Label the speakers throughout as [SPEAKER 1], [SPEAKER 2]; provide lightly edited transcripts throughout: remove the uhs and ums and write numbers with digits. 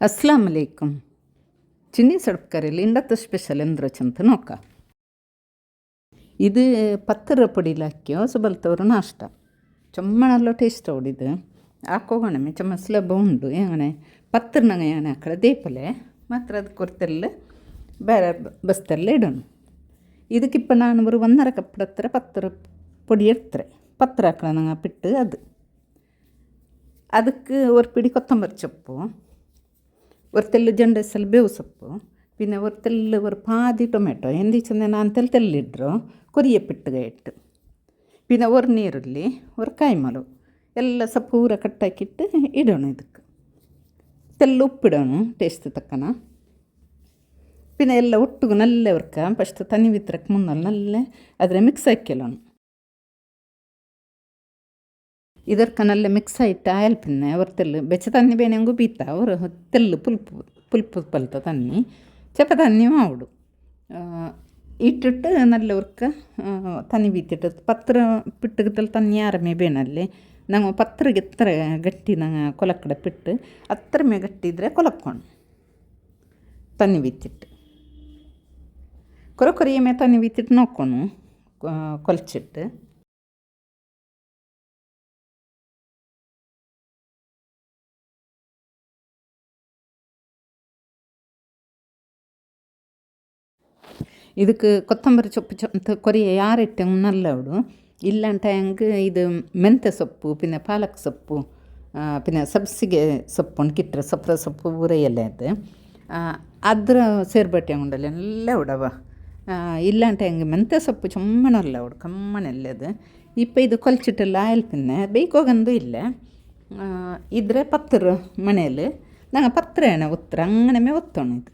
[SPEAKER 1] ಅಸ್ಲಾಂ ಅಲೈಕುಮ್. ಚಿನ್ನಿ ಸಡ್ಕರಿಲಿ ಇಂಡತ್ತು special ಎಂದ್ರೆ ಚಂತ ನೋಕ ಇದು ಪತ್ತರ ಪೊಡಿಲಾಕ್ಯೋ ಸುಬಲ್ತವ್ರು ನಾಷ್ಟ ಚೊಮ್ಮಣಲ್ಲೋ ಟೇಸ್ಟ್ ಹೊಡಿದು ಹಾಕೋಗಣಮೆ ಚಮ್ಮ ಸುಲಭ ಉಂಡು ಏನೇ ಪತ್ರನಾಗ ಏನೇ ಹಾಕಡೆ ದೇಪಲೆ ಮಾತ್ರ ಅದು ಕೊರ್ತೆಲ್ಲ ಬೇರೆ ಬಸ್ತೆಲ್ಲ ಇಡೋಣ. ಇದಕ್ಕಿಪ್ಪ ನಾನು ஒரு 1.5 ಕಪ್ ಹತ್ರ ಪತ್ರ ಪೊಡಿ ಇರ್ತಾರೆ ಪತ್ರ ಹಾಕಳ ನಂಗೆ ಪಿಟ್ಟು ಅದಕ್ಕೆ ஒரு பிடி கொத்தமல்லி சொப்பு, ஒரு தெல்லு ஜெண்டசல் ಬೇವು ಸೊಪ್ಪು, പിന്നെ ஒரு தெல்லு ஒரு பாதி ಟೊಮೆಟೊ ಎಂದಿಚಂದ ನಾನು ತೆಲ್ಲಿಡ್ರು ಕೊರಿಯಪಿಟ್ಟಗೆ ಇಟ್ಟು, പിന്നെ ஒரு ನೀರುಳ್ಳಿ ஒரு ಕಾಯಿಮಲು ಎಲ್ಲ ಸೊಪ್ಪು ಪೂರ ಕಟ್ಟಾಕಿಟ್ಟು ಇಡೋಣ. ಇದಕ್ಕೆ ತೆಲ್ಲು ಉಪ್ಪಿಡೋಣ ಟೇಸ್ಟ್ ತಕ್ಕನ. പിന്നെ ಎಲ್ಲ ಒಟ್ಟಿಗೆ ನಲ್ಲ ವರ್ಕ ಫಸ್ಟ್ ತನಿ ವಿತ್ರಕ್ಕೆ ಮುನ್ನಲ್ಲ ನಲ್ಲ ಆದರೆ ಮಿಕ್ಸ್ ಹಾಕಿಲ್ಲೋಣ. ಇದಕ್ಕೆ ನಲ್ಲ ಮಿಕ್ಸ್ ಆಯಿಟ್ಟು ಆಯಲ್ ಪಿನ್ನೆ ಅವ್ರ ತೆಲ್ಲು ಬೆಚ್ಚ ತನ್ನಿ ಬೇನೆಂಗೂ ಬೀತ ಅವರು ತೆಲ್ಲು ಪುಲ್ಪು ಪಲ್ತ ತನ್ನಿ ಚಪ ತನ್ನಿ ಮಾವುಡು ಇಟ್ಟಿಟ್ಟು ನಲ್ಲ ಉರ್ಕ ತನ್ನಿ ಬೀತಿಟ್ಟು ಪತ್ರ ಪಿಟ್ಟಗತ್ತಲ್ಲಿ ತನ್ನಿ ಆರಮೇ ಬೇನಲ್ಲಿ ನಂಗೆ ಪತ್ರಗೆ ಎತ್ತರ ಗಟ್ಟಿ ನಂಗೆ ಕೊಲಕ್ಕಡೆ ಪಿಟ್ಟು ಹತ್ತರ ಮೇ ಗಟ್ಟಿ ಇದ್ದರೆ ಕೊಲಕ್ಕೊಂಡು ತನ್ನಿ ಬೀತಿಟ್ಟು ಕೊರಿಯ ಮೇ ತನ್ನಿ ಬೀತಿಟ್ಟು ನೋಡ್ಕೊಂಡು ಕೊಲ್ಚಿಟ್ಟು ಇದಕ್ಕೆ ಕೊತ್ತಂಬರಿ ಸೊಪ್ಪು ಕೊರಿಯ ಯಾರಿಟ್ಟೆ ನಲ್ಲ ಅವಡು ಇಲ್ಲಂಟ ಹೆಂಗೆ ಇದು ಮೆಂತ್ಯ ಸೊಪ್ಪು ಪಿನ್ನ ಪಾಲಕ್ ಸೊಪ್ಪು ಪಿನ್ನ ಸಬ್ಸಿಗೆ ಸೊಪ್ಪು ಕಿಟ್ಟರೆ ಸೊಪ್ಪು ಸೊಪ್ಪು ಊರೆಯಲ್ಲ ಅದು ಅದ್ರ ಸೇರ್ಬಟ್ಟೆ ಉಂಡಲ್ಲ ಎಲ್ಲ ಉಡವ ಇಲ್ಲಂಟ ಹೆಂಗೆ ಮೆಂತ್ಯ ಸೊಪ್ಪು ಚೊಮ್ಮನಲ್ಲ ಅವಡು ಕಮ್ಮನೆಲ್ಲ ಅದು ಇಪ್ಪ ಇದು ಕೊಲ್ಚಿಟ್ಟೆಲ್ಲ ಆಯಲ್ ಪಿನ್ನೆ ಬೇಕೋಗಂದು ಇಲ್ಲ ಇದ್ರೆ ಪತ್ರ ಮನೆಯಲ್ಲಿ ನಂಗೆ ಪತ್ರ ಏನ ಒತ್ತರ ಅಂಗನಮೇ ಒತ್ತೋಣ. ಇದು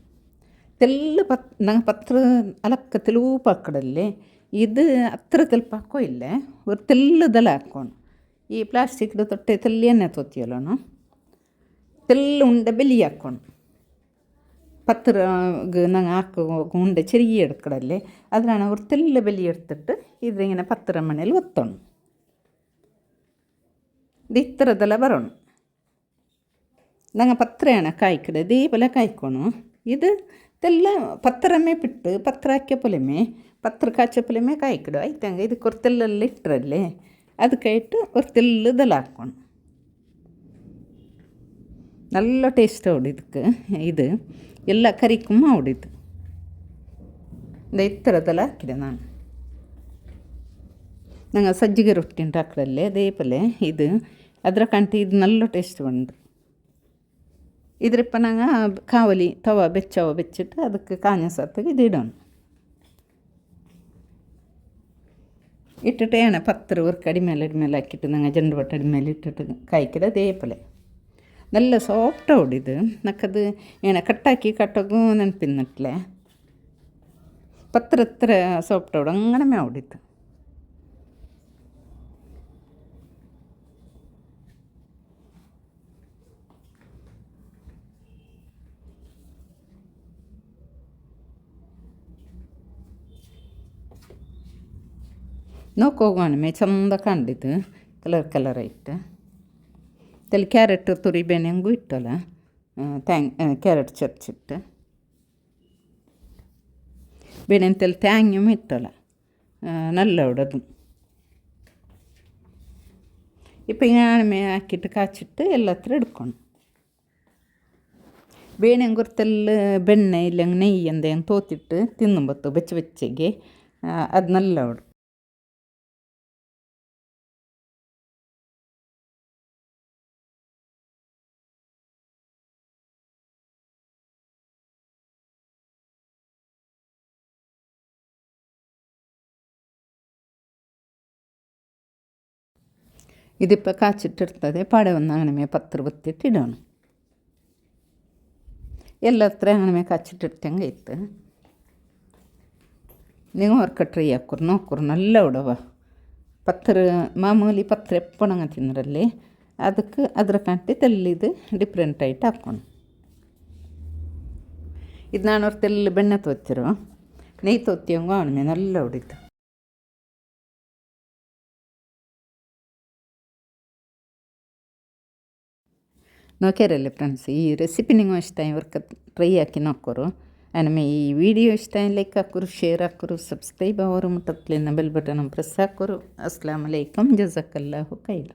[SPEAKER 1] ತೆಲ್ಲು ನಂಗೆ ಪತ್ರ ಅಲಕ್ಕ ತೆಲುಪು ಹಾಕಡಲ್ಲಿ ಇದು ಹತ್ರ ತೆಲ್ಪ ಹಾಕೋ ಇಲ್ಲ ಒಂದು ತೆಲ್ಲುದೆಲ್ಲ ಹಾಕ್ಕೊಂಡು ಈ ಪ್ಲಾಸ್ಟಿಕ್ದು ತೊಟ್ಟೆ ತೆಲ್ಲಿ ಎಣ್ಣೆ ತೊತ್ತಿಯಲ್ಲೋಣ ತೆಲ್ಲು ಉಂಡೆ ಬೆಲಿ ಹಾಕ್ಕೊಂಡು ಪತ್ರಗೆ ನಂಗೆ ಹಾಕೋ ಉಂಡೆ ಚೆರಿಯ ಎಡ್ಕಡಲ್ಲಿ ಅದ್ರ ನಾನು ಅವ್ರು ತೆಲ್ಲ ಬೆಲಿ ಎಡ್ತಿಟ್ಟು ಇದ್ರಂಗಿನ ಪತ್ರ ಮನೇಲಿ ಒತ್ತೋಣ. ಇದು ಈ ಥರದ್ದೆಲ್ಲ ಬರೋಣ. ನಂಗೆ ಪತ್ರ ಏನ ಕಾಯ್ಕಡೆ ದೀಪಲೆ ಕಾಯ್ಕೊಣು ಇದು ತೆಲ್ಲ ಪತ್ರಮೇ ಪಿಟ್ಟು ಪತ್ರ ಹಾಕ್ಯ ಪೊಲೆಮೆ ಪತ್ರ ಕಾಚ ಪೊಲೆಮೆ ಕಾಯ್ಕಡು ಆಯ್ತಂಗೆ ಇದಕ್ಕೆ ஒரு ತೆಲ್ಲಲ್ಲಿ ಇಟ್ಟರಲ್ಲಿ ಅದಕ್ಕೆ ಇಟ್ಟು ஒரு ತೆಲ್ಲದೆಲ್ಲ ಹಾಕ್ಕೊಂಡು നല്ല ಟೇಸ್ಟ್ ಹೊಡಿದಕ್ಕೆ ಇದು ಎಲ್ಲ ಕರಿಕುಮ್ಮ ಹೊಡಿತು ಈ ಥರದ್ದೆಲ್ಲ ಹಾಕಿದೆ ನಾನು. ನಂಗೆ ಸಜ್ಜಿಗೆ ರೊಟ್ಟಿ ಉಂಟು ಹಾಕಡಲ್ಲೇ ದೇಪಲೆ ಇದು ಅದರ ಕಂಟಿ ಇದು നല്ല ಟೇಸ್ಟ್ ಉಂಟು. ಇದ್ರಪ್ಪ ನಂಗೆ ಕಾವಲಿ ತವ ಬೆಚ್ಚಿಟ್ಟು ಅದಕ್ಕೆ ಕಾഞ്ഞ ಸತ್ತಿಗೆ ಇದು ಇಡೋಣ. ಇಟ್ಟಿಟ್ಟು ಏನ ಪತ್ರ ಉರ್ಕ ಅಡಿಮೇಲೆ ಹಾಕಿಟ್ಟು ನಂಗೆ ಜಂಡು ಬಟ್ಟೆ ಅಡಿಮೇಲೆ ಇಟ್ಟಿಟ್ಟು ಕಾಯ್ಕಿದ ದೇಪಲೆ നല്ല ಸಾಫ್ಟ್ ಹೊಡಿದು ನಕ್ಕದು ಏನ ಕಟ್ಟಾಕಿ ಕಟ್ಟೋಗು ನೆನಪಿನಟ್ಲೆ ಪತ್ರ ಹತ್ರ ಸಾಫ್ಟ್ ಹೊಡು ಅಂಗನಮೇ ಹೊಡಿತು. ನೋಕೋಗೋಣ ಚಂದ ಕಂಡಿದ್ದು ಕಲರ್ ಇಟ್ಟು ತಲೆ ಕ್ಯಾರೆಟ್ ತುರಿ ಬೇನೆಂಗೂ ಇಟ್ಟಲ್ಲ ಕ್ಯಾರೆಟ್ ಚರ್ಚಿಟ್ಟು ಬೇನೆಂತೆಲ್ಲ ತ್ಯಾಂಗ್ಯೂ ಇಟ್ಟಲ್ಲ ನಲ್ಲ ಹೊಡೋದು ಇಪ್ಪ ಹಿಂಗೆ ಹಾಕಿಟ್ಟು ಕಾಚಿಟ್ಟು ಎಲ್ಲ ಹತ್ರ ಹಿಡ್ಕೊಂಡು ಬೇನೆಂಗುರ್ತೆಲ್ಲ ಬೆಣ್ಣೆ ಇಲ್ಲ ನೆಯ್ಯಿ ಅಂದೆ ಹೆಂಗೆ ತೋತಿಟ್ಟು ತಿನ್ನುಂಬತ್ತು ಬೆಚ್ಚಗೆ ಅದು ನಲ್ಲ ಹೊಡು. ഇതിപ്പോൾ കാച്ചിട്ടെടുത്തത് പാടവന്ന് അങ്ങനെ പത്ത് ബത്തിട്ട് ഇടണം. ಎಲ್ಲ ಹತ್ರ അങ്ങനെ ಕಾಚಿಟ್ಟಿಟ್ಟಂಗೆ ಇತ್ತು. ನೀವು ಹೊರಕ ಟ್ರೈ ಹಾಕೋರು ನೋಕೋರು ನಲ್ಲ ಉಡವ ಪತ್ರ ಮಾಮೂಲಿ ಪತ್ರ ಎಪ್ಪಣಂಗ ತಿನ್ನರಲ್ಲಿ ಅದಕ್ಕೆ ಅದ್ರ ಕಂಟಿ ತೆಲ್ಲಿದು ಡಿಫ್ರೆಂಟ್ ಆയിട്ട് ಹಾಕ್ಕೊಂಡು ಇದು ನಾನು ಅವ್ರು ತೆಲ್ಲು ಬೆಣ್ಣೆ ತೋತಿರೋ ನೆಯ್ಯಿ ತೋತಿಯಂಗೋ ಅವನ ನಲ್ಲ ಹೊಡಿತು. ನೋಕೆರಲ್ಲ ಫ್ರೆಂಡ್ಸ್ ಈ ರೆಸಿಪಿ ನಿಂಗೆ ಇಷ್ಟ ಇವ್ರಿಗೆ ಟ್ರೈ ಹಾಕಿ ನೋಕೋರು ಆಮೇಲೆ ಈ ವಿಡಿಯೋ ಇಷ್ಟ ಲೈಕ್ ಹಾಕೋರು ಶೇರ್ ಹಾಕೋರು ಸಬ್ಸ್ಕ್ರೈಬ್ ಅವರು ಮುಟ್ಟತ್ಲಿಂದ ಬೆಲ್ ಬಟನ್ ಪ್ರೆಸ್ ಹಾಕೋರು ಅಸ್ಲಾಮ್ ಅಲೈಕಮ್ ಜಜಾಕಲ್ಲಾಹು ಖೈರ್.